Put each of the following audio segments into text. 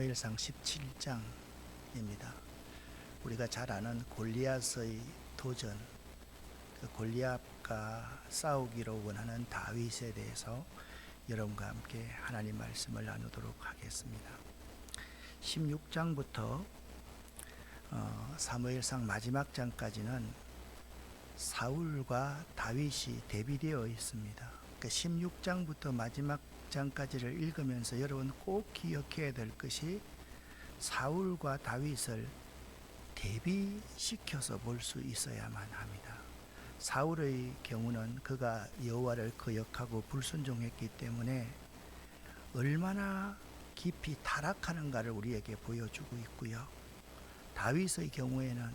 사무엘상 17장입니다. 우리가 잘 아는 골리앗의 도전, 그 골리앗과 싸우기로 원하는 다윗에 대해서 여러분과 함께 하나님 말씀을 나누도록 하겠습니다. 16장부터 사무엘상 마지막 장까지는 사울과 다윗이 대비되어 있습니다. 그러니까 16장부터 마지막 장까지를 읽으면서 여러분 꼭 기억해야 될 것이 사울과 다윗을 대비시켜서 볼 수 있어야만 합니다. 사울의 경우는 그가 여호와를 거역하고 불순종했기 때문에 얼마나 깊이 타락하는가를 우리에게 보여주고 있고요. 다윗의 경우에는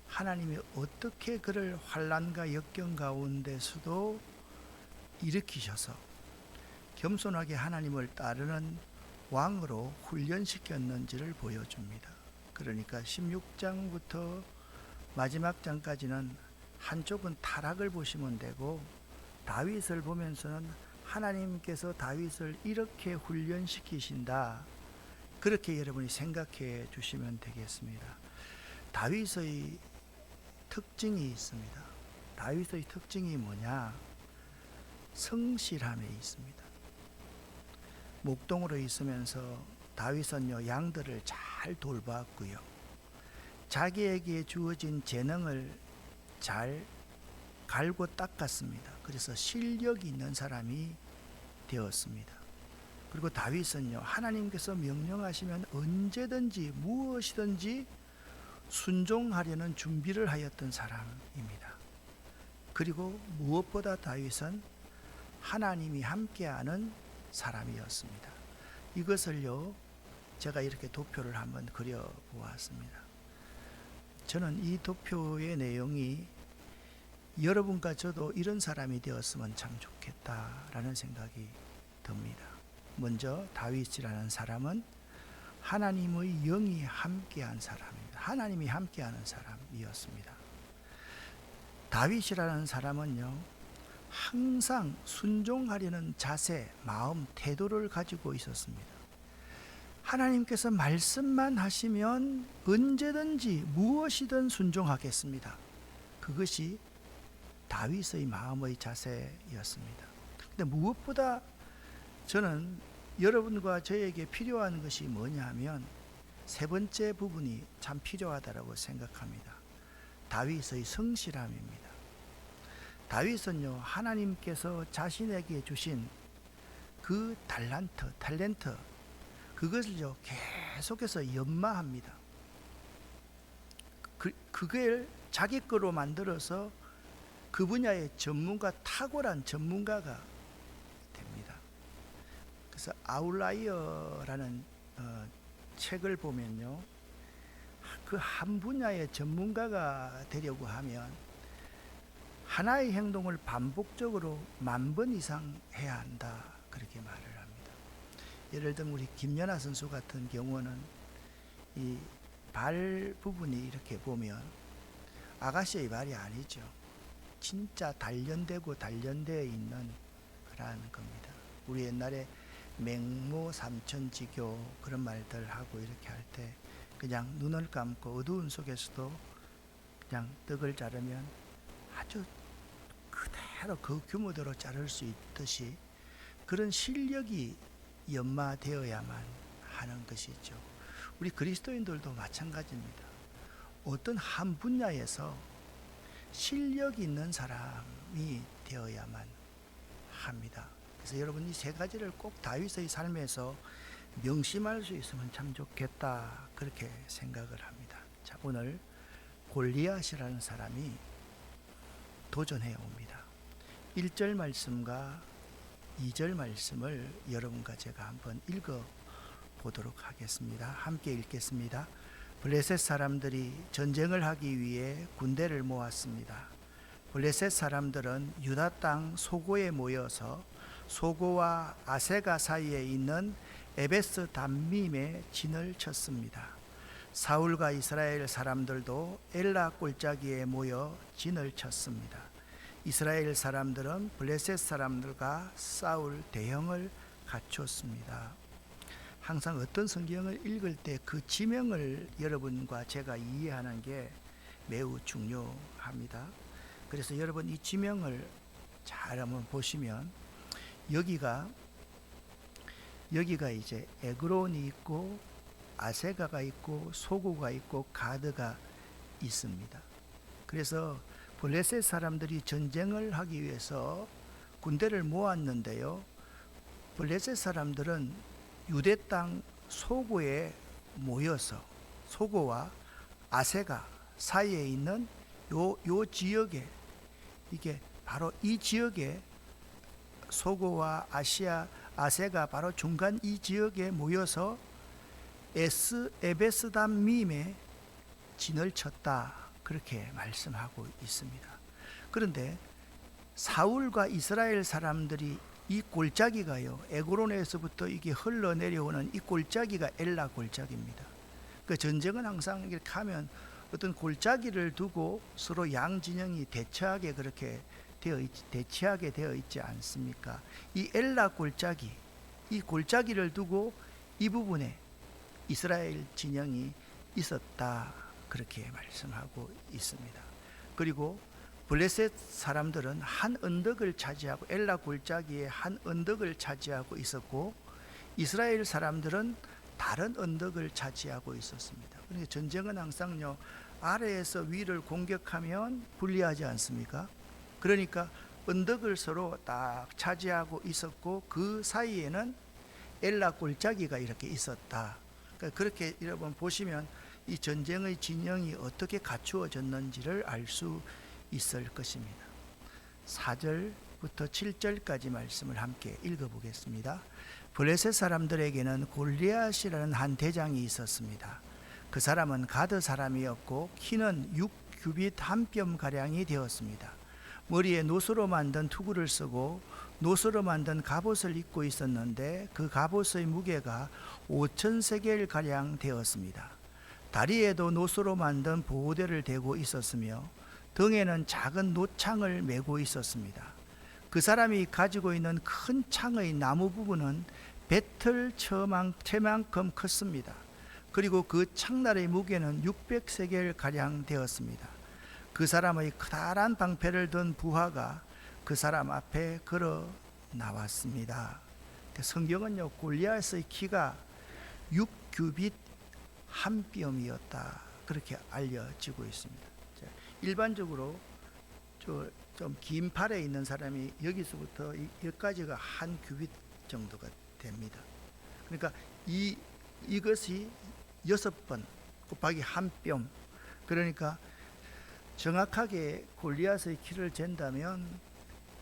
하나님이 어떻게 그를 환난과 역경 가운데서도 일으키셔서 겸손하게 하나님을 따르는 왕으로 훈련시켰는지를 보여줍니다. 그러니까 16장부터 마지막 장까지는 한쪽은 타락을 보시면 되고, 다윗을 보면서는 하나님께서 다윗을 이렇게 훈련시키신다, 그렇게 여러분이 생각해 주시면 되겠습니다. 다윗의 특징이 있습니다. 다윗의 특징이 뭐냐? 성실함에 있습니다. 목동으로 있으면서 다윗은요, 양들을 잘 돌봤고요, 자기에게 주어진 재능을 잘 갈고 닦았습니다. 그래서 실력이 있는 사람이 되었습니다. 그리고 다윗은요, 하나님께서 명령하시면 언제든지 무엇이든지 순종하려는 준비를 하였던 사람입니다. 그리고 무엇보다 다윗은 하나님이 함께하는 사람이었습니다. 이것을요, 제가 이렇게 도표를 한번 그려보았습니다. 저는 이 도표의 내용이 여러분과 저도 이런 사람이 되었으면 참 좋겠다라는 생각이 듭니다. 먼저 다윗이라는 사람은 하나님의 영이 함께한 사람입니다. 하나님이 함께하는 사람이었습니다. 다윗이라는 사람은요, 항상 순종하려는 자세, 마음, 태도를 가지고 있었습니다. 하나님께서 말씀만 하시면 언제든지 무엇이든 순종하겠습니다. 그것이 다윗의 마음의 자세였습니다. 근데 무엇보다 저는 여러분과 저에게 필요한 것이 뭐냐 하면 세 번째 부분이 참 필요하다고 생각합니다. 다윗의 성실함입니다. 다윗은요, 하나님께서 자신에게 주신 그 탤런트, 그것을요, 계속해서 연마합니다. 그걸 자기 거로 만들어서 그 분야의 탁월한 전문가가 됩니다. 그래서 아웃라이어라는 책을 보면요, 그 한 분야의 전문가가 되려고 하면 하나의 행동을 반복적으로 10,000번 이상 해야 한다, 그렇게 말을 합니다. 예를 들면 우리 김연아 선수 같은 경우는 이 발 부분이 이렇게 보면 아가씨의 발이 아니죠. 진짜 단련되고 단련되어 있는 그런 겁니다. 우리 옛날에 맹모 삼천지교 그런 말들 하고 이렇게 할 때 그냥 눈을 감고 어두운 속에서도 그냥 떡을 자르면 아주 그대로 그 규모대로 자를 수 있듯이 그런 실력이 연마되어야만 하는 것이죠. 우리 그리스도인들도 마찬가지입니다. 어떤 한 분야에서 실력 있는 사람이 되어야만 합니다. 그래서 여러분 이 세 가지를 꼭 다윗의 삶에서 명심할 수 있으면 참 좋겠다, 그렇게 생각을 합니다. 자, 오늘 골리앗이라는 사람이 도전해 옵니다. 1절 말씀과 2절 말씀을 여러분과 제가 한번 읽어 보도록 하겠습니다. 함께 읽겠습니다. 블레셋 사람들이 전쟁을 하기 위해 군대를 모았습니다. 블레셋 사람들은 유다 땅 소고에 모여서 소고와 아세가 사이에 있는 에베스 담밈에 진을 쳤습니다. 사울과 이스라엘 사람들도 엘라 골짜기에 모여 진을 쳤습니다. 이스라엘 사람들은 블레셋 사람들과 싸울 대형을 갖췄습니다. 항상 어떤 성경을 읽을 때 그 지명을 여러분과 제가 이해하는 게 매우 중요합니다. 그래서 여러분 이 지명을 잘 한번 보시면 여기가 이제 에그론이 있고 아세가가 있고 소고가 있고 가드가 있습니다. 그래서 블레셋 사람들이 전쟁을 하기 위해서 군대를 모았는데요. 블레셋 사람들은 유대 땅 소고에 모여서 소고와 아세가 사이에 있는 요 지역에, 이게 바로 이 지역에 소고와 아세가 바로 중간 이 지역에 모여서 에베스담밈에 진을 쳤다, 그렇게 말씀하고 있습니다. 그런데 사울과 이스라엘 사람들이 이 골짜기가요, 에그론에서부터 이게 흘러내려오는 이 골짜기가 엘라 골짜기입니다. 그 전쟁은 항상 이렇게 하면 어떤 골짜기를 두고 서로 양 진영이 대치하게 되어 있지 않습니까? 이 엘라 골짜기, 이 골짜기를 두고 이 부분에 이스라엘 진영이 있었다, 그렇게 말씀하고 있습니다. 그리고 블레셋 사람들은 한 언덕을 차지하고, 엘라 골짜기에 한 언덕을 차지하고 있었고, 이스라엘 사람들은 다른 언덕을 차지하고 있었습니다. 그러니까 전쟁은 항상요, 아래에서 위를 공격하면 불리하지 않습니까? 그러니까 언덕을 서로 딱 차지하고 있었고, 그 사이에는 엘라 골짜기가 이렇게 있었다. 그러니까 그렇게 여러분 보시면 이 전쟁의 진영이 어떻게 갖추어졌는지를 알 수 있을 것입니다. 4절부터 7절까지 말씀을 함께 읽어보겠습니다. 블레셋 사람들에게는 골리앗이라는 한 대장이 있었습니다. 그 사람은 가드 사람이었고 키는 6규빗 한 뼘 가량이 되었습니다. 머리에 노소로 만든 투구를 쓰고 노소로 만든 갑옷을 입고 있었는데 그 갑옷의 무게가 5,000세겔 가량 되었습니다. 다리에도 노소로 만든 보호대를 대고 있었으며 등에는 작은 노창을 메고 있었습니다. 그 사람이 가지고 있는 큰 창의 나무 부분은 배틀채만큼 컸습니다. 그리고 그 창날의 무게는 600세겔 가량 되었습니다. 그 사람의 커다란 방패를 든 부하가 그 사람 앞에 걸어 나왔습니다. 성경은요, 골리앗의 키가 6규빗 한 뼘이었다, 그렇게 알려지고 있습니다. 일반적으로 좀 긴 팔에 있는 사람이 여기서부터 여기까지가 한 규빗 정도가 됩니다. 그러니까 이것이 6번 곱하기 한 뼘, 그러니까 정확하게 골리앗의 키를 잰다면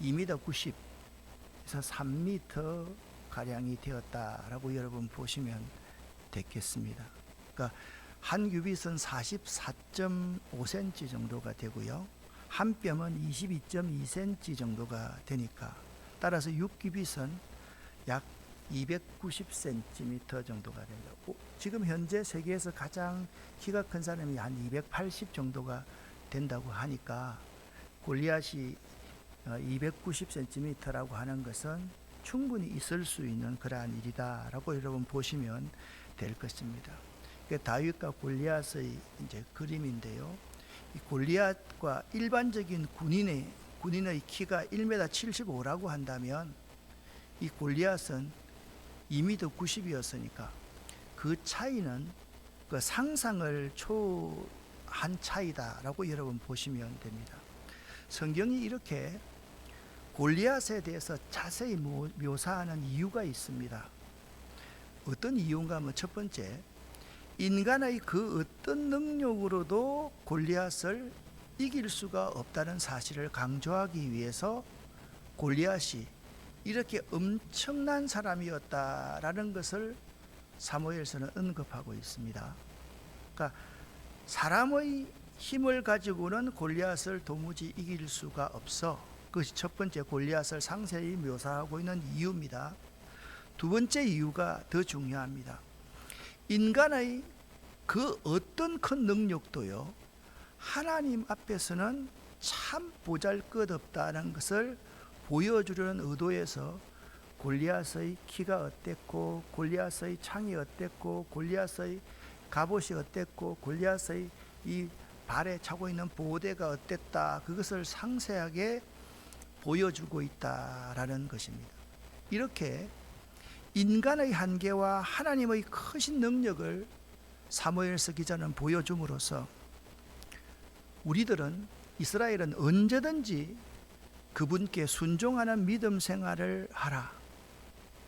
2m 90에서 3m 가량이 되었다라고 여러분 보시면 되겠습니다. 그러니까 한 규빗은 44.5cm 정도가 되고요, 한 뼘은 22.2cm 정도가 되니까 따라서 6규빗은 약 290cm 정도가 됩니다. 지금 현재 세계에서 가장 키가 큰 사람이 한 280 정도가 된다고 하니까 골리앗이 290cm라고 하는 것은 충분히 있을 수 있는 그러한 일이다라고 여러분 보시면 될 것입니다. 다윗과 골리앗의 이제 그림인데요. 이 골리앗과 일반적인 군인의 키가 1m 75라고 한다면 이 골리앗은 2m 90이었으니까 그 차이는 그 상상을 초한 차이다라고 여러분 보시면 됩니다. 성경이 이렇게 골리앗에 대해서 자세히 묘사하는 이유가 있습니다. 어떤 이유인가 하면 첫 번째, 인간의 그 어떤 능력으로도 골리앗을 이길 수가 없다는 사실을 강조하기 위해서 골리앗이 이렇게 엄청난 사람이었다라는 것을 사무엘서는 언급하고 있습니다. 그러니까 사람의 힘을 가지고는 골리앗을 도무지 이길 수가 없어. 그것이 첫 번째 골리앗을 상세히 묘사하고 있는 이유입니다. 두 번째 이유가 더 중요합니다. 인간의 그 어떤 큰 능력도요, 하나님 앞에서는 참 보잘것없다는 것을 보여주려는 의도에서 골리앗의 키가 어땠고, 골리앗의 창이 어땠고, 골리앗의 갑옷이 어땠고, 골리앗의 이 발에 차고 있는 보호대가 어땠다, 그것을 상세하게 보여주고 있다라는 것입니다. 이렇게 인간의 한계와 하나님의 크신 능력을 사무엘서 기자는 보여줌으로써 우리들은, 이스라엘은 언제든지 그분께 순종하는 믿음 생활을 하라,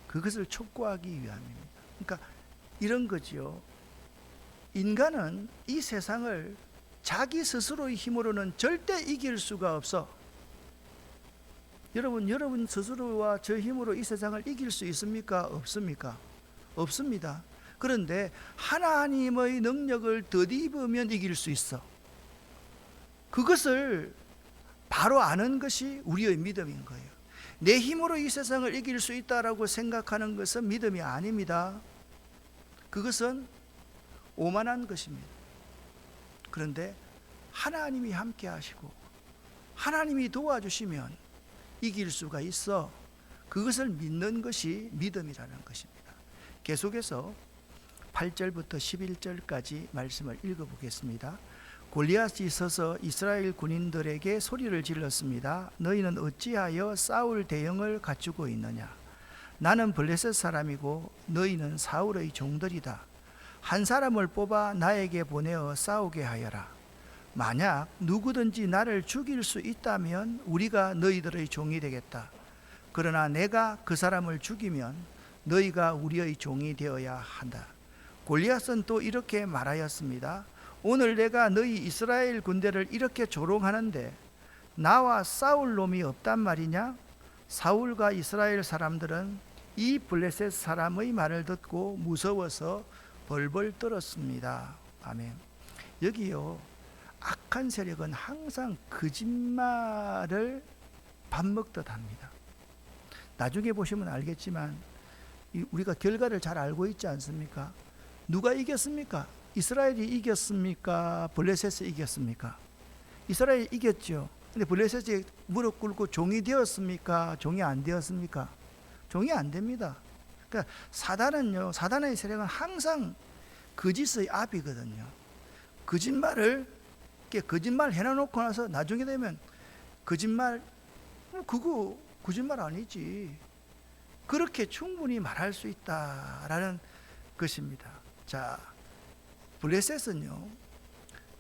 그것을 촉구하기 위함입니다. 그러니까 이런 거지요. 인간은 이 세상을 자기 스스로의 힘으로는 절대 이길 수가 없어. 여러분 스스로와 저 힘으로 이 세상을 이길 수 있습니까? 없습니까? 없습니다. 그런데 하나님의 능력을 덧입으면 이길 수 있어. 그것을 바로 아는 것이 우리의 믿음인 거예요. 내 힘으로 이 세상을 이길 수 있다라고 생각하는 것은 믿음이 아닙니다. 그것은 오만한 것입니다. 그런데 하나님이 함께 하시고 하나님이 도와주시면 이길 수가 있어. 그것을 믿는 것이 믿음이라는 것입니다. 계속해서 8절부터 11절까지 말씀을 읽어보겠습니다. 골리앗이 서서 이스라엘 군인들에게 소리를 질렀습니다. 너희는 어찌하여 싸울 대형을 갖추고 있느냐? 나는 블레셋 사람이고 너희는 사울의 종들이다. 한 사람을 뽑아 나에게 보내어 싸우게 하여라. 만약 누구든지 나를 죽일 수 있다면 우리가 너희들의 종이 되겠다. 그러나 내가 그 사람을 죽이면 너희가 우리의 종이 되어야 한다. 골리앗은 또 이렇게 말하였습니다. 오늘 내가 너희 이스라엘 군대를 이렇게 조롱하는데 나와 싸울 놈이 없단 말이냐? 사울과 이스라엘 사람들은 이 블레셋 사람의 말을 듣고 무서워서 벌벌 떨었습니다. 아멘. 여기요, 악한 세력은 항상 거짓말을 밥 먹듯 합니다. 나중에 보시면 알겠지만 우리가 결과를 잘 알고 있지 않습니까? 누가 이겼습니까? 이스라엘이 이겼습니까? 블레셋이 이겼습니까? 이스라엘이 이겼죠. 근데 블레셋이 무릎 꿇고 종이 되었습니까? 종이 안 되었습니까? 종이 안 됩니다. 그러니까 사단의 세력은 항상 거짓의 압이거든요. 거짓말 해놔놓고 나서 나중에 되면 그거 거짓말 아니지, 그렇게 충분히 말할 수 있다라는 것입니다. 자, 블레셋은요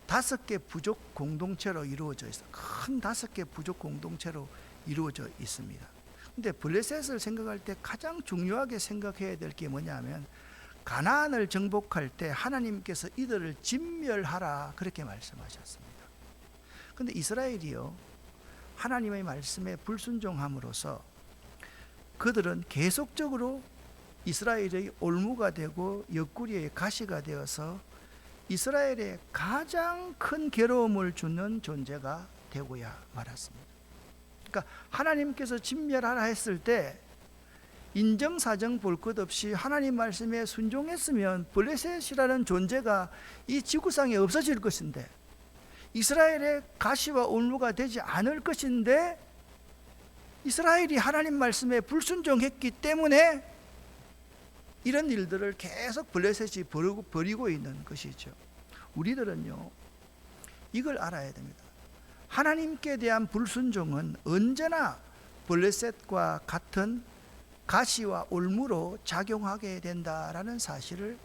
5개 부족 공동체로 이루어져 있어요. 큰 5개 부족 공동체로 이루어져 있습니다. 근데 블레셋을 생각할 때 가장 중요하게 생각해야 될 게 뭐냐면, 가나안을 정복할 때 하나님께서 이들을 진멸하라, 그렇게 말씀하셨습니다. 근데 이스라엘이요 하나님의 말씀에 불순종함으로써 그들은 계속적으로 이스라엘의 올무가 되고 옆구리의 가시가 되어서 이스라엘에 가장 큰 괴로움을 주는 존재가 되고야 말았습니다. 그러니까 하나님께서 진멸하라 했을 때 인정사정 볼 것 없이 하나님 말씀에 순종했으면 블레셋이라는 존재가 이 지구상에 없어질 것인데, 이스라엘의 가시와 올무가 되지 않을 것인데, 이스라엘이 하나님 말씀에 불순종했기 때문에 이런 일들을 계속 블레셋이 벌이고 있는 것이죠. 우리들은요 이걸 알아야 됩니다. 하나님께 대한 불순종은 언제나 블레셋과 같은 가시와 올무로 작용하게 된다라는 사실을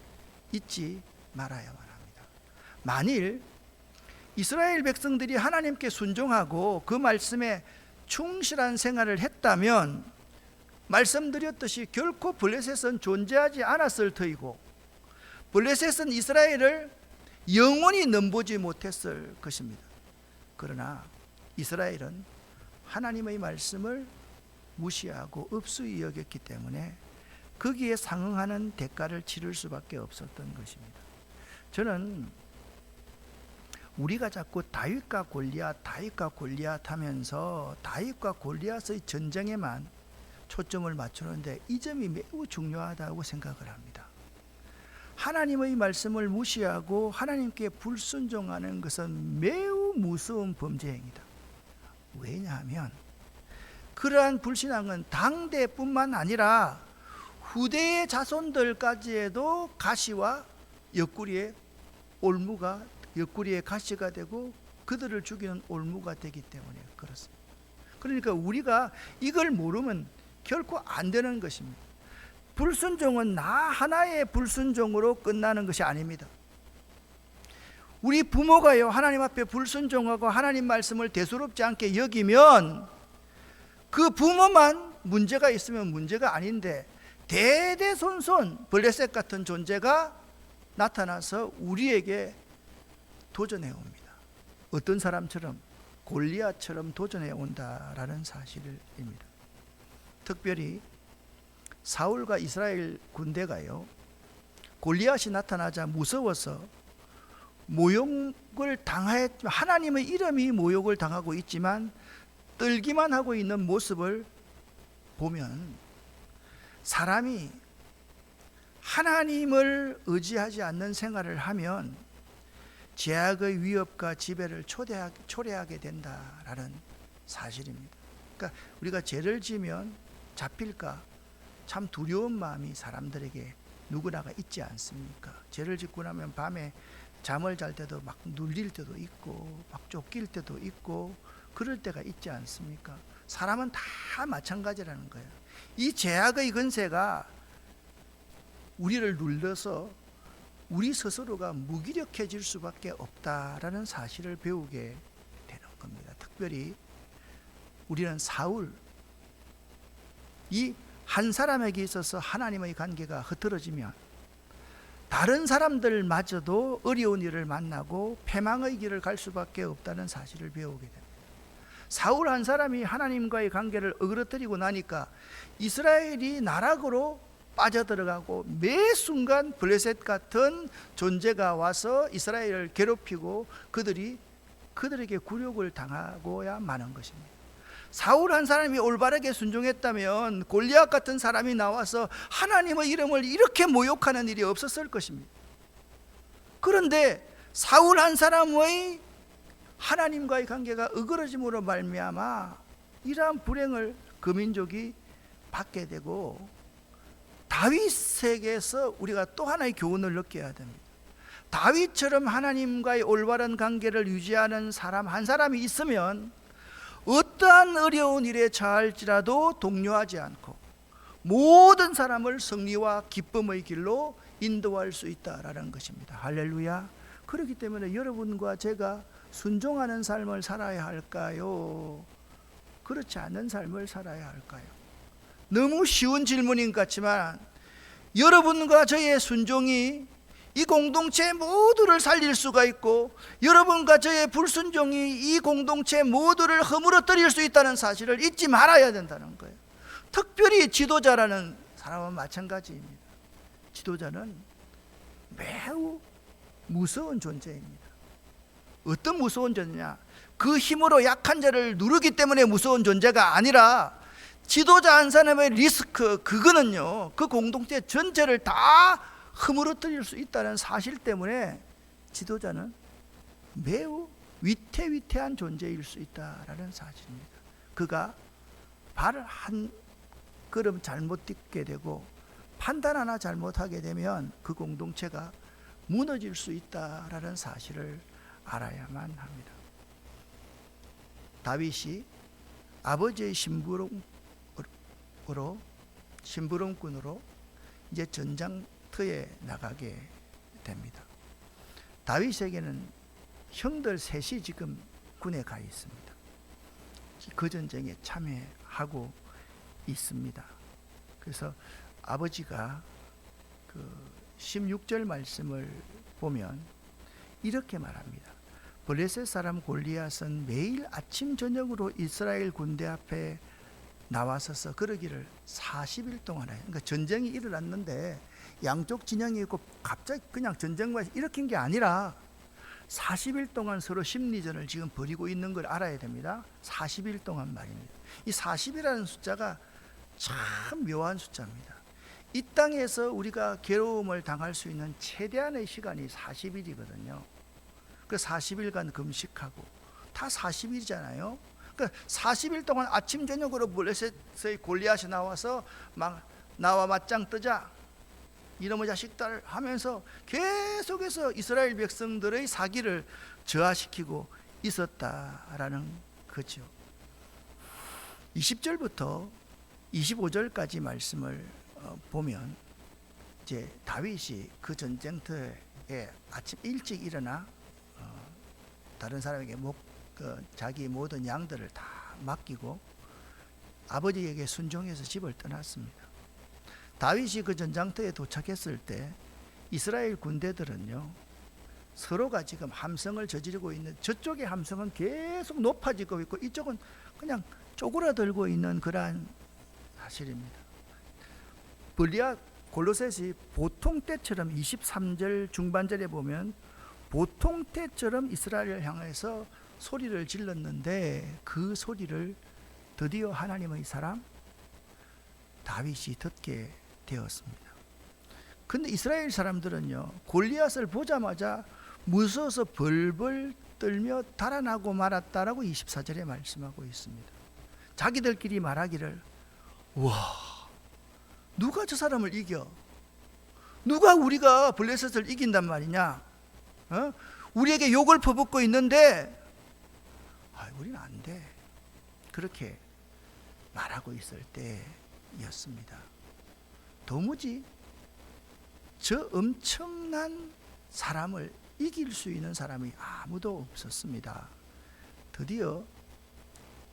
잊지 말아야만 합니다. 만일 이스라엘 백성들이 하나님께 순종하고 그 말씀에 충실한 생활을 했다면 말씀드렸듯이 결코 블레셋은 존재하지 않았을 터이고, 블레셋은 이스라엘을 영원히 넘보지 못했을 것입니다. 그러나 이스라엘은 하나님의 말씀을 무시하고 업수히 여겼기 때문에 거기에 상응하는 대가를 치를 수밖에 없었던 것입니다. 저는 우리가 자꾸 다윗과 골리앗 하면서 다윗과 골리앗의 전쟁에만 초점을 맞추는데 이 점이 매우 중요하다고 생각을 합니다. 하나님의 말씀을 무시하고 하나님께 불순종하는 것은 매우 무서운 범죄 행위다. 왜냐하면 그러한 불신앙은 당대뿐만 아니라 후대의 자손들까지에도 가시와 옆구리에 올무가, 옆구리에 가시가 되고 그들을 죽이는 올무가 되기 때문에 그렇습니다. 그러니까 우리가 이걸 모르면 결코 안 되는 것입니다. 불순종은 나 하나의 불순종으로 끝나는 것이 아닙니다. 우리 부모가요, 하나님 앞에 불순종하고 하나님 말씀을 대수롭지 않게 여기면 그 부모만 문제가 있으면 문제가 아닌데 대대손손 블레셋 같은 존재가 나타나서 우리에게 도전해 옵니다. 어떤 사람처럼? 골리앗처럼 도전해 온다라는 사실입니다. 특별히 사울과 이스라엘 군대가요, 골리앗이 나타나자 무서워서 모욕을 당하였지만, 하나님의 이름이 모욕을 당하고 있지만 떨기만 하고 있는 모습을 보면 사람이 하나님을 의지하지 않는 생활을 하면 죄악의 위협과 지배를 초래하게 된다라는 사실입니다. 그러니까 우리가 죄를 지면 잡힐까 참 두려운 마음이 사람들에게 누구나가 있지 않습니까? 죄를 짓고 나면 밤에 잠을 잘 때도 막 눌릴 때도 있고 막 쫓길 때도 있고 그럴 때가 있지 않습니까? 사람은 다 마찬가지라는 거예요. 이 죄악의 근세가 우리를 눌러서 우리 스스로가 무기력해질 수밖에 없다라는 사실을 배우게 되는 겁니다. 특별히 우리는 사울, 이 한 사람에게 있어서 하나님의 관계가 흐트러지면 다른 사람들마저도 어려운 일을 만나고 패망의 길을 갈 수밖에 없다는 사실을 배우게 됩니다. 사울 한 사람이 하나님과의 관계를 어그러뜨리고 나니까 이스라엘이 나락으로 빠져들어가고 매 순간 블레셋 같은 존재가 와서 이스라엘을 괴롭히고 그들에게 굴욕을 당하고야 마는 것입니다. 사울 한 사람이 올바르게 순종했다면 골리앗 같은 사람이 나와서 하나님의 이름을 이렇게 모욕하는 일이 없었을 것입니다. 그런데 사울 한 사람의 하나님과의 관계가 어그러짐으로 말미암아 이러한 불행을 그 민족이 받게 되고, 다윗에게서 우리가 또 하나의 교훈을 느껴야 됩니다. 다윗처럼 하나님과의 올바른 관계를 유지하는 사람 한 사람이 있으면 어떠한 어려운 일에 처할지라도 동요하지 않고 모든 사람을 승리와 기쁨의 길로 인도할 수 있다라는 것입니다. 할렐루야. 그렇기 때문에 여러분과 제가 순종하는 삶을 살아야 할까요? 그렇지 않은 삶을 살아야 할까요? 너무 쉬운 질문인 것 같지만 여러분과 저의 순종이 이 공동체 모두를 살릴 수가 있고 여러분과 저의 불순종이 이 공동체 모두를 허물어뜨릴 수 있다는 사실을 잊지 말아야 된다는 거예요. 특별히 지도자라는 사람은 마찬가지입니다. 지도자는 매우 무서운 존재입니다. 어떤 무서운 존재냐? 그 힘으로 약한 자를 누르기 때문에 무서운 존재가 아니라 지도자 한 사람의 리스크, 그거는요, 그 공동체 전체를 다 허물어뜨릴 수 있다는 사실 때문에 지도자는 매우 위태위태한 존재일 수 있다라는 사실입니다. 그가 발을 한 걸음 잘못 딛게 되고 판단 하나 잘못하게 되면 그 공동체가 무너질 수 있다라는 사실을 알아야만 합니다. 다윗이 아버지의 심부름꾼으로 이제 전장터에 나가게 됩니다. 다윗에게는 형들 셋이 지금 군에 가 있습니다. 그 전쟁에 참여하고 있습니다. 그래서 아버지가 그 16절 말씀을 보면 이렇게 말합니다. 블레셋 사람 골리앗은 매일 아침 저녁으로 이스라엘 군대 앞에 나와서서 그러기를 40일 동안 해요. 그러니까 전쟁이 일어났는데 양쪽 진영이 있고 갑자기 그냥 전쟁만 일으킨 게 아니라 40일 동안 서로 심리전을 지금 벌이고 있는 걸 알아야 됩니다. 40일 동안 말입니다. 이 40이라는 숫자가 참 묘한 숫자입니다. 이 땅에서 우리가 괴로움을 당할 수 있는 최대한의 시간이 40일이거든요. 그 40일간 금식하고 다 40일이잖아요. 그 40일 동안 아침 저녁으로 블레셋의 골리앗이 나와서 막 나와 맞짱 뜨자 이놈의 자식들 하면서 계속해서 이스라엘 백성들의 사기를 저하시키고 있었다라는 거죠. 20절부터 25절까지 말씀을 보면 이제 다윗이 그 전쟁터에 아침 일찍 일어나 다른 사람에게 자기 모든 양들을 다 맡기고 아버지에게 순종해서 집을 떠났습니다. 다윗이 그 전장터에 도착했을 때 이스라엘 군대들은요, 서로가 지금 함성을 저지르고 있는, 저쪽의 함성은 계속 높아지고 있고 이쪽은 그냥 쪼그라들고 있는 그러한 사실입니다. 골로새서 보통 때처럼 23절 중반절에 보면 보통 때처럼 이스라엘을 향해서 소리를 질렀는데 그 소리를 드디어 하나님의 사람 다윗이 듣게 되었습니다. 근데 이스라엘 사람들은요, 골리앗을 보자마자 무서워서 벌벌 떨며 달아나고 말았다라고 24절에 말씀하고 있습니다. 자기들끼리 말하기를, 와, 누가 저 사람을 이겨? 누가 우리가 블레셋을 이긴단 말이냐? 우리에게 욕을 퍼붓고 있는데 우리는 안 돼. 그렇게 말하고 있을 때였습니다. 도무지 저 엄청난 사람을 이길 수 있는 사람이 아무도 없었습니다. 드디어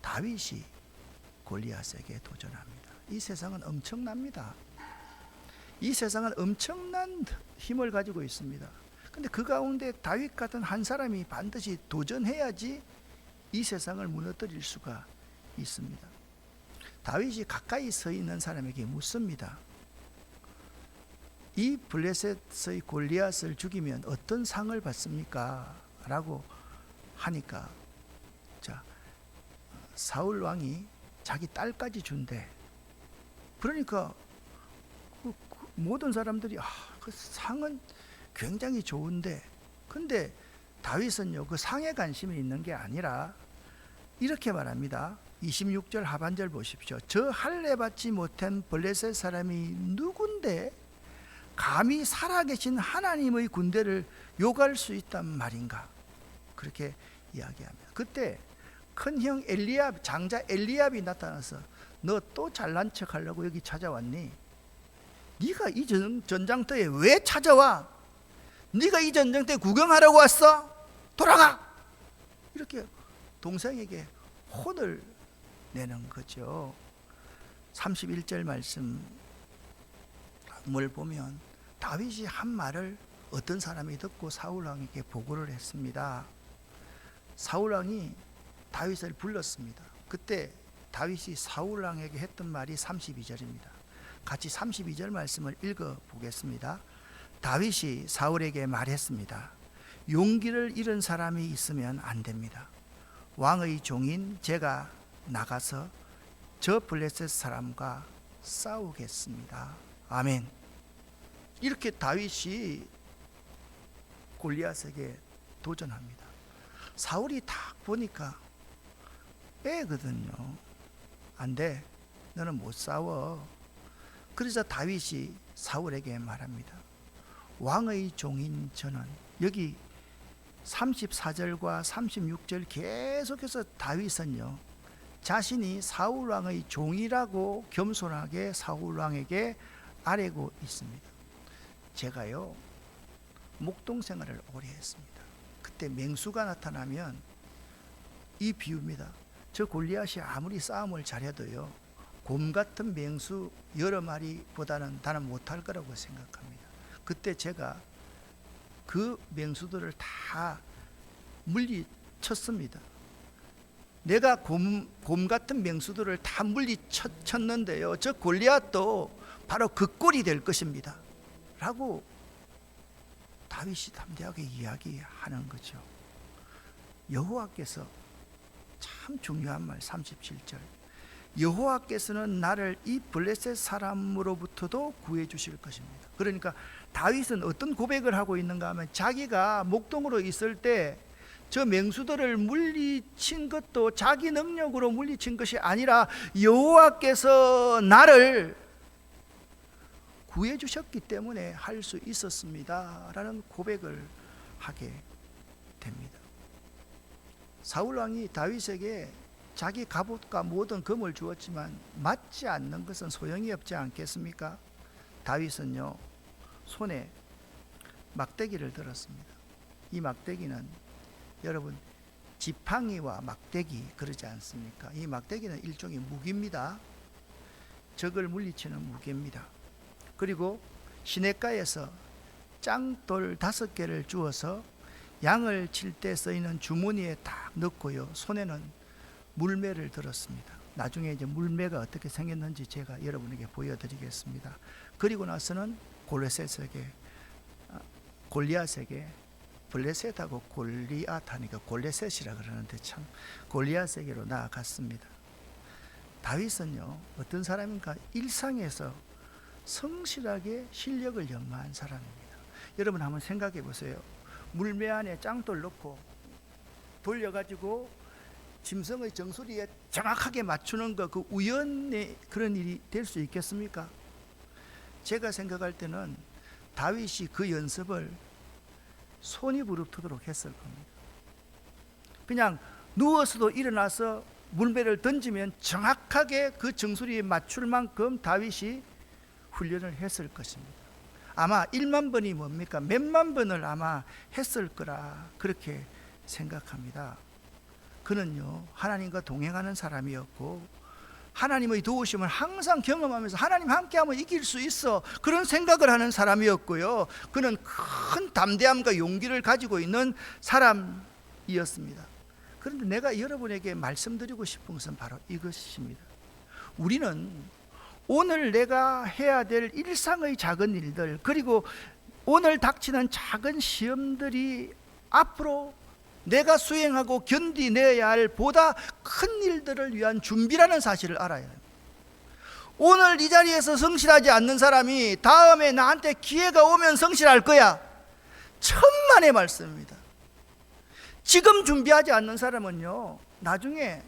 다윗이 골리앗에게 도전합니다. 이 세상은 엄청납니다. 이 세상은 엄청난 힘을 가지고 있습니다. 근데 그 가운데 다윗 같은 한 사람이 반드시 도전해야지 이 세상을 무너뜨릴 수가 있습니다. 다윗이 가까이 서 있는 사람에게 묻습니다. 이 블레셋의 골리앗을 죽이면 어떤 상을 받습니까? 라고 하니까, 자, 사울 왕이 자기 딸까지 준대. 그러니까 모든 사람들이 그 상은 굉장히 좋은데, 근데 다윗은요 그 상에 관심이 있는 게 아니라 이렇게 말합니다. 26절 하반절 보십시오. 저 할례 받지 못한 블레셋 사람이 누군데 감히 살아계신 하나님의 군대를 욕할 수 있단 말인가? 그렇게 이야기합니다. 그때 큰형 엘리압, 장자 엘리압이 나타나서 너 또 잘난 척 하려고 여기 찾아왔니? 네가 이 전장터에 왜 찾아와? 네가 이 전장터에 구경하려고 왔어? 돌아가! 이렇게 동생에게 혼을 내는 거죠. 31절 말씀을 보면 다윗이 한 말을 어떤 사람이 듣고 사울왕에게 보고를 했습니다. 사울왕이 다윗을 불렀습니다. 그때 다윗이 사울왕에게 했던 말이 32절입니다. 같이 32절 말씀을 읽어보겠습니다. 다윗이 사울에게 말했습니다. 용기를 잃은 사람이 있으면 안 됩니다. 왕의 종인 제가 나가서 저 블레셋 사람과 싸우겠습니다. 아멘. 이렇게 다윗이 골리앗에게 도전합니다. 사울이 딱 보니까 빼거든요. 안 돼. 너는 못 싸워. 그래서 다윗이 사울에게 말합니다. 왕의 종인 저는, 여기 34절과 36절 계속해서 다윗은요 자신이 사울왕의 종이라고 겸손하게 사울왕에게 아뢰고 있습니다. 제가요 목동 생활을 오래 했습니다. 그때 맹수가 나타나면 이 비유입니다. 저 골리앗이 아무리 싸움을 잘해도요 곰 같은 맹수 여러 마리보다는 나는 못할 거라고 생각합니다. 그때 제가 그 맹수들을 다 물리쳤습니다. 내가 곰 같은 맹수들을 다 물리쳤는데요 저 골리앗도 바로 그 꼴이 될 것입니다 라고 다윗이 담대하게 이야기하는 거죠. 여호와께서 참 중요한 말 37절, 여호와께서는 나를 이 블레셋 사람으로부터도 구해 주실 것입니다. 그러니까 다윗은 어떤 고백을 하고 있는가 하면 자기가 목동으로 있을 때 저 맹수들을 물리친 것도 자기 능력으로 물리친 것이 아니라 여호와께서 나를 구해 주셨기 때문에 할 수 있었습니다 라는 고백을 하게 됩니다. 사울 왕이 다윗에게 자기 갑옷과 모든 금을 주었지만 맞지 않는 것은 소용이 없지 않겠습니까? 다윗은요, 손에 막대기를 들었습니다. 이 막대기는 여러분, 지팡이와 막대기 그러지 않습니까? 이 막대기는 일종의 무기입니다. 적을 물리치는 무기입니다. 그리고 시냇가에서 짱돌 5개를 주어서 양을 칠 때 쓰이는 주머니에 딱 넣고요, 손에는 물매를 들었습니다. 나중에 이제 물매가 어떻게 생겼는지 제가 여러분에게 보여드리겠습니다. 그리고 나서는 골리앗에게 블레셋하고 골리앗하니까 골레셋이라 그러는데 참 골리앗에게로 나아갔습니다. 다윗은요, 어떤 사람인가? 일상에서 성실하게 실력을 연마한 사람입니다. 여러분 한번 생각해 보세요. 물매 안에 짱돌 넣고 돌려가지고 짐승의 정수리에 정확하게 맞추는 거, 그 우연의 그런 일이 될 수 있겠습니까? 제가 생각할 때는 다윗이 그 연습을 손이 부릅뜨도록 했을 겁니다. 그냥 누워서도 일어나서 물매를 던지면 정확하게 그 정수리에 맞출 만큼 다윗이 훈련을 했을 것입니다. 아마 1만 번이 뭡니까? 몇만 번을 아마 했을 거라 그렇게 생각합니다. 그는요, 하나님과 동행하는 사람이었고 하나님의 도우심을 항상 경험하면서 하나님 함께하면 이길 수 있어, 그런 생각을 하는 사람이었고요, 그는 큰 담대함과 용기를 가지고 있는 사람이었습니다. 그런데 내가 여러분에게 말씀드리고 싶은 것은 바로 이것입니다. 우리는 오늘 내가 해야 될 일상의 작은 일들, 그리고 오늘 닥치는 작은 시험들이 앞으로 내가 수행하고 견디내야 할 보다 큰 일들을 위한 준비라는 사실을 알아야 합니다. 오늘 이 자리에서 성실하지 않는 사람이 다음에 나한테 기회가 오면 성실할 거야, 천만의 말씀입니다. 지금 준비하지 않는 사람은요, 나중에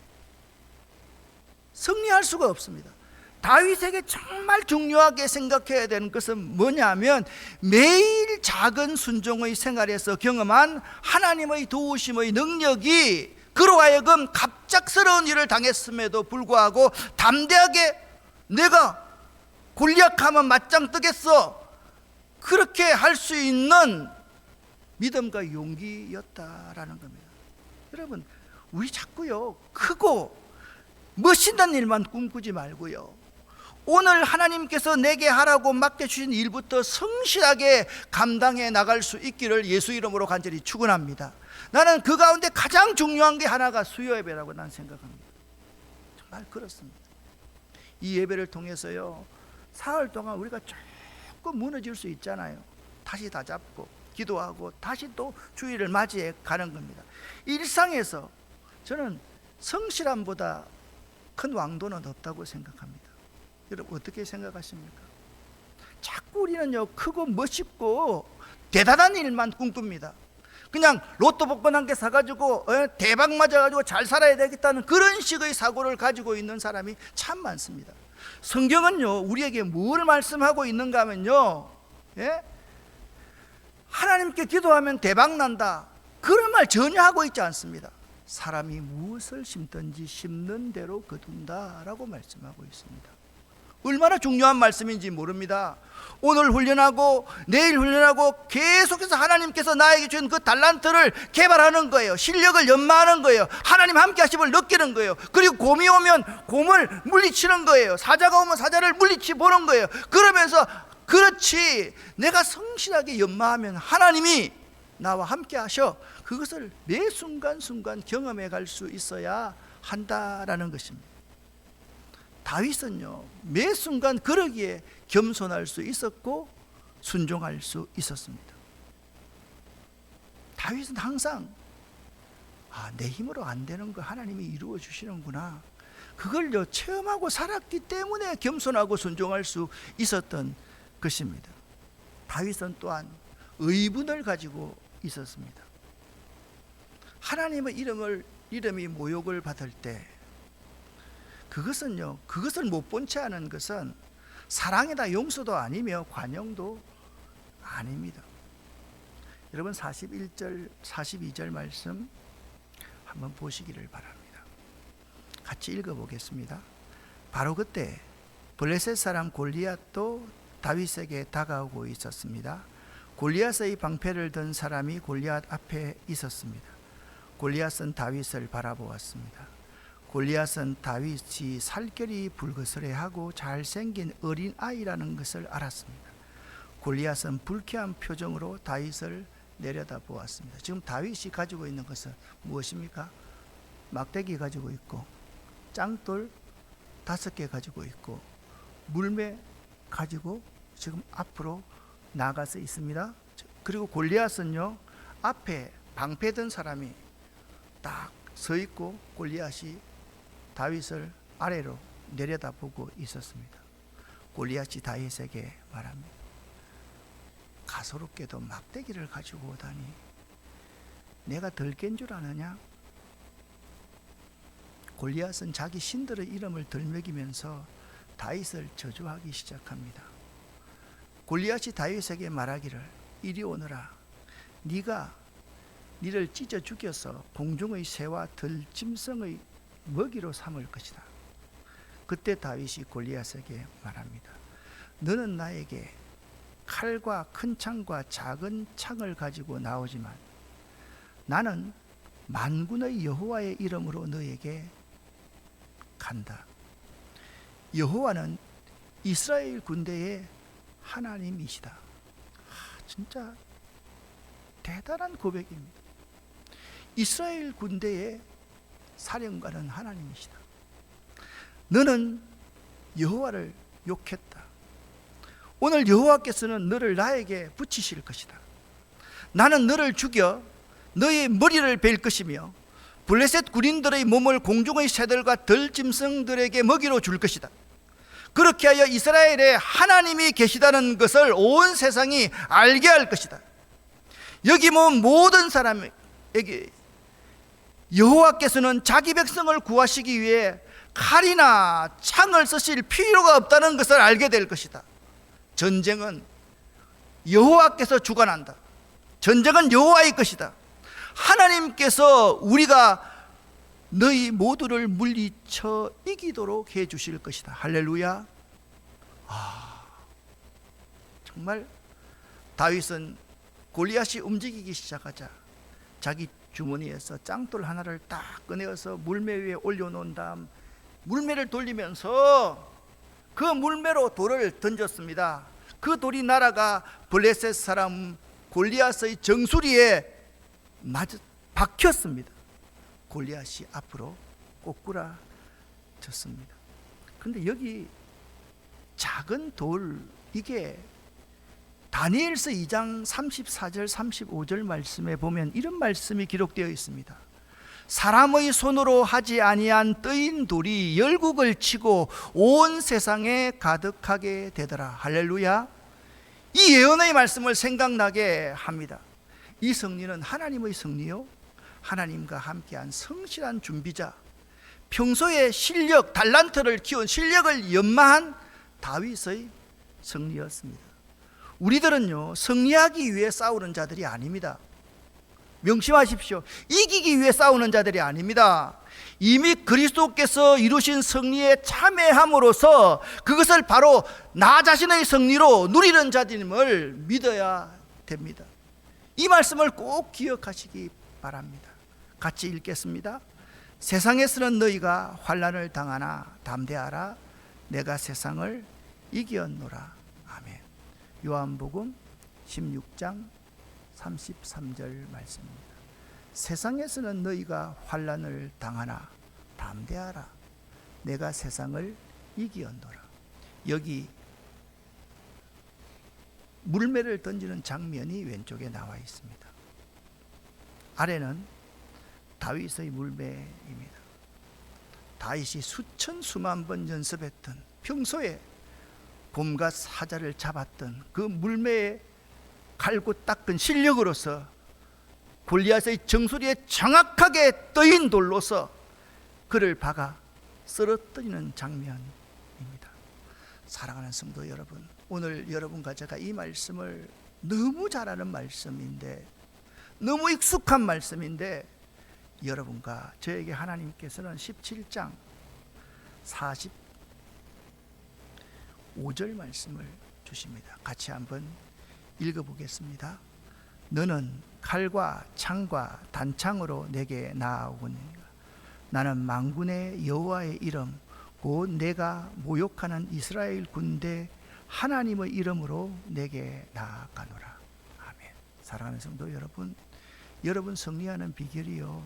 승리할 수가 없습니다. 다윗에게 정말 중요하게 생각해야 되는 것은 뭐냐면, 매일 작은 순종의 생활에서 경험한 하나님의 도우심의 능력이 그로 하여금 갑작스러운 일을 당했음에도 불구하고 담대하게 내가 골리앗하면 맞짱 뜨겠어, 그렇게 할 수 있는 믿음과 용기였다라는 겁니다. 여러분, 우리 자꾸요, 크고 멋있는 일만 꿈꾸지 말고요, 오늘 하나님께서 내게 하라고 맡겨주신 일부터 성실하게 감당해 나갈 수 있기를 예수 이름으로 간절히 축원합니다. 나는 그 가운데 가장 중요한 게 하나가 수요 예배라고 난 생각합니다. 정말 그렇습니다. 이 예배를 통해서요, 사흘 동안 우리가 조금 무너질 수 있잖아요. 다시 다 잡고 기도하고 다시 또 주일을 맞이해 가는 겁니다. 일상에서 저는 성실함보다 큰 왕도는 없다고 생각합니다. 여러분 어떻게 생각하십니까? 자꾸 우리는요, 크고 멋있고 대단한 일만 꿈꿉니다. 그냥 로또 복권 한 개 사가지고 대박 맞아가지고 잘 살아야 되겠다는 그런 식의 사고를 가지고 있는 사람이 참 많습니다. 성경은요, 우리에게 뭘 말씀하고 있는가 하면요, 하나님께 기도하면 대박 난다, 그런 말 전혀 하고 있지 않습니다. 사람이 무엇을 심든지 심는 대로 거둔다라고 말씀하고 있습니다. 얼마나 중요한 말씀인지 모릅니다. 오늘 훈련하고 내일 훈련하고 계속해서 하나님께서 나에게 준 그 달란트를 개발하는 거예요. 실력을 연마하는 거예요. 하나님 함께 하심을 느끼는 거예요. 그리고 곰이 오면 곰을 물리치는 거예요. 사자가 오면 사자를 물리치 보는 거예요. 그러면서 그렇지, 내가 성실하게 연마하면 하나님이 나와 함께 하셔, 그것을 매 순간순간 경험해 갈 수 있어야 한다라는 것입니다. 다윗은요, 매 순간 그러기에 겸손할 수 있었고 순종할 수 있었습니다. 다윗은 항상 내 힘으로 안 되는 거 하나님이 이루어 주시는구나, 그걸요 체험하고 살았기 때문에 겸손하고 순종할 수 있었던 것입니다. 다윗은 또한 의분을 가지고 있었습니다. 하나님의 이름이 모욕을 받을 때 그것을 못 본 채 하는 것은 사랑이다 용서도 아니며 관용도 아닙니다. 여러분 41절 42절 말씀 한번 보시기를 바랍니다. 같이 읽어보겠습니다. 바로 그때 블레셋 사람 골리앗도 다윗에게 다가오고 있었습니다. 골리앗의 방패를 든 사람이 골리앗 앞에 있었습니다. 골리앗은 다윗을 바라보았습니다. 골리앗은 다윗이 살결이 불그스레하고 잘생긴 어린아이라는 것을 알았습니다. 골리앗은 불쾌한 표정으로 다윗을 내려다보았습니다. 지금 다윗이 가지고 있는 것은 무엇입니까? 막대기 가지고 있고 짱돌 5개 가지고 있고 물매 가지고 지금 앞으로 나가서 있습니다. 그리고 골리앗은요, 앞에 방패 든 사람이 딱 서 있고 골리앗이 다윗을 아래로 내려다보고 있었습니다. 골리앗이 다윗에게 말합니다. 가소롭게도 막대기를 가지고 오다니 내가 덜 깬 줄 아느냐? 골리앗은 자기 신들의 이름을 들먹이면서 다윗을 저주하기 시작합니다. 골리앗이 다윗에게 말하기를 이리 오너라. 네가 니를 찢어 죽여서 공중의 새와 들짐승의 먹이로 삼을 것이다. 그때 다윗이 골리앗에게 말합니다. 너는 나에게 칼과 큰 창과 작은 창을 가지고 나오지만 나는 만군의 여호와의 이름으로 너에게 간다. 여호와는 이스라엘 군대의 하나님이시다. 진짜 대단한 고백입니다. 이스라엘 군대의 사령관은 하나님이시다. 너는 여호와를 욕했다. 오늘 여호와께서는 너를 나에게 붙이실 것이다. 나는 너를 죽여 너의 머리를 벨 것이며 블레셋 군인들의 몸을 공중의 새들과 들짐승들에게 먹이로 줄 것이다. 그렇게 하여 이스라엘에 하나님이 계시다는 것을 온 세상이 알게 할 것이다. 여기 모든 사람에게 여호와께서는 자기 백성을 구하시기 위해 칼이나 창을 쓰실 필요가 없다는 것을 알게 될 것이다. 전쟁은 여호와께서 주관한다. 전쟁은 여호와의 것이다. 하나님께서 우리가 너희 모두를 물리쳐 이기도록 해 주실 것이다. 할렐루야. 정말 다윗은 골리앗이 움직이기 시작하자 자기 주머니에서 짱돌 하나를 딱 꺼내어서 물매 위에 올려놓은 다음 물매를 돌리면서 그 물매로 돌을 던졌습니다. 그 돌이 날아가 블레셋 사람 골리앗의 정수리에 박혔습니다. 골리앗이 앞으로 꼬꾸라졌습니다. 그런데 여기 작은 돌, 이게 다니엘서 2장 34절 35절 말씀에 보면 이런 말씀이 기록되어 있습니다. 사람의 손으로 하지 아니한 뜨인 돌이 열국을 치고 온 세상에 가득하게 되더라. 할렐루야. 이 예언의 말씀을 생각나게 합니다. 이 승리는 하나님의 승리요, 하나님과 함께한 성실한 준비자, 평소에 실력, 달란트를 키운 실력을 연마한 다윗의 승리였습니다. 우리들은요, 승리하기 위해 싸우는 자들이 아닙니다. 명심하십시오. 이기기 위해 싸우는 자들이 아닙니다. 이미 그리스도께서 이루신 승리에 참여함으로써 그것을 바로 나 자신의 승리로 누리는 자임을 믿어야 됩니다. 이 말씀을 꼭 기억하시기 바랍니다. 같이 읽겠습니다. 세상에서는 너희가 환난을 당하나 담대하라. 내가 세상을 이겼노라. 아멘. 요한복음 16장 33절 말씀입니다. 세상에서는 너희가 환난을 당하나 담대하라. 내가 세상을 이기었노라. 여기 물매를 던지는 장면이 왼쪽에 나와 있습니다. 아래는 다윗의 물매입니다. 다윗이 수천 수만 번 연습했던, 평소에 곰과 사자를 잡았던 그 물매에 갈고 닦은 실력으로서 골리앗의 정수리에 정확하게 떠인 돌로서 그를 박아 쓰러뜨리는 장면입니다. 사랑하는 성도 여러분, 오늘 여러분과 제가 이 말씀을 너무 잘 아는 말씀인데, 너무 익숙한 말씀인데, 여러분과 저에게 하나님께서는 17장 45절 말씀을 주십니다. 같이 한번 읽어보겠습니다. 너는 칼과 창과 단창으로 내게 나아오거니와 나는 만군의 여호와의 이름 곧 내가 모욕하는 이스라엘 군대 하나님의 이름으로 내게 나아가노라. 아멘. 사랑하는 성도 여러분, 여러분 승리하는 비결이요,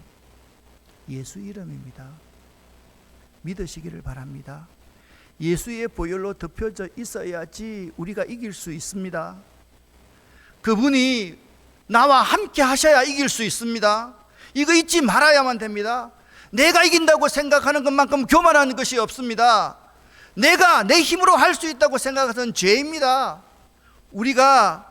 예수 이름입니다. 믿으시기를 바랍니다. 예수의 보혈로 덮여져 있어야지 우리가 이길 수 있습니다. 그분이 나와 함께 하셔야 이길 수 있습니다. 이거 잊지 말아야만 됩니다. 내가 이긴다고 생각하는 것만큼 교만한 것이 없습니다. 내가 내 힘으로 할 수 있다고 생각하는 죄입니다. 우리가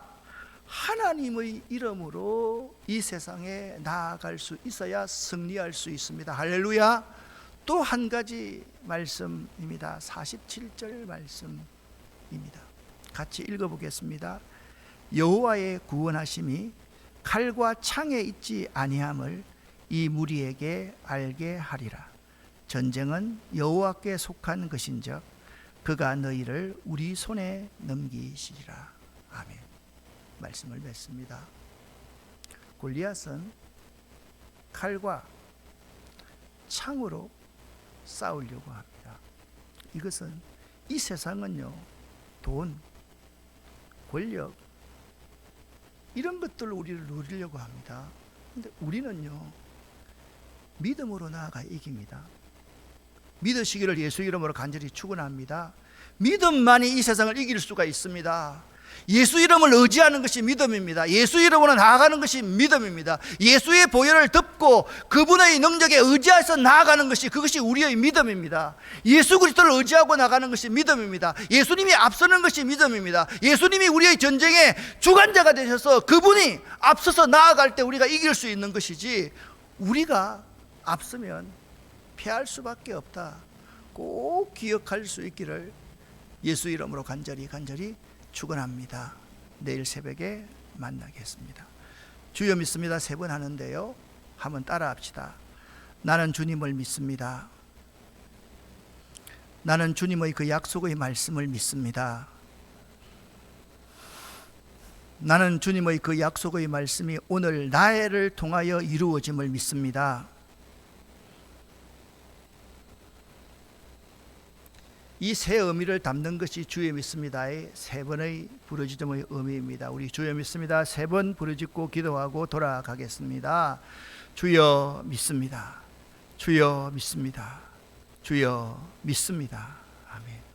하나님의 이름으로 이 세상에 나아갈 수 있어야 승리할 수 있습니다. 할렐루야. 또 한 가지 말씀입니다. 47절 말씀입니다. 같이 읽어보겠습니다. 여호와의 구원하심이 칼과 창에 있지 아니함을 이 무리에게 알게 하리라. 전쟁은 여호와께 속한 것인즉 그가 너희를 우리 손에 넘기시리라. 아멘. 말씀을 맺습니다. 골리앗은 칼과 창으로 싸우려고 합니다. 이것은, 이 세상은요, 돈, 권력, 이런 것들로 우리를 누리려고 합니다. 그런데 우리는요, 믿음으로 나아가 이깁니다. 믿으시기를 예수 이름으로 간절히 축원합니다. 믿음만이 이 세상을 이길 수가 있습니다. 예수 이름을 의지하는 것이 믿음입니다. 예수 이름으로 나아가는 것이 믿음입니다. 예수의 보혈을 덮고 그분의 능력에 의지해서 나아가는 것이, 그것이 우리의 믿음입니다. 예수 그리스도를 의지하고 나가는 것이 믿음입니다. 예수님이 앞서는 것이 믿음입니다. 예수님이 우리의 전쟁의 주관자가 되셔서 그분이 앞서서 나아갈 때 우리가 이길 수 있는 것이지, 우리가 앞서면 패할 수밖에 없다. 꼭 기억할 수 있기를 예수 이름으로 간절히 축원합니다. 내일 새벽에 만나겠습니다. 주여 믿습니다. 3번 하는데요, 한번 따라합시다. 나는 주님을 믿습니다. 나는 주님의 그 약속의 말씀을 믿습니다. 나는 주님의 그 약속의 말씀이 오늘 나를 통하여 이루어짐을 믿습니다. 이 세 의미를 담는 것이 주여 믿습니다의 3번의 부르짖음의 의미입니다. 우리 주여 믿습니다 3번 부르짖고 기도하고 돌아가겠습니다. 주여 믿습니다. 주여 믿습니다. 주여 믿습니다. 아멘.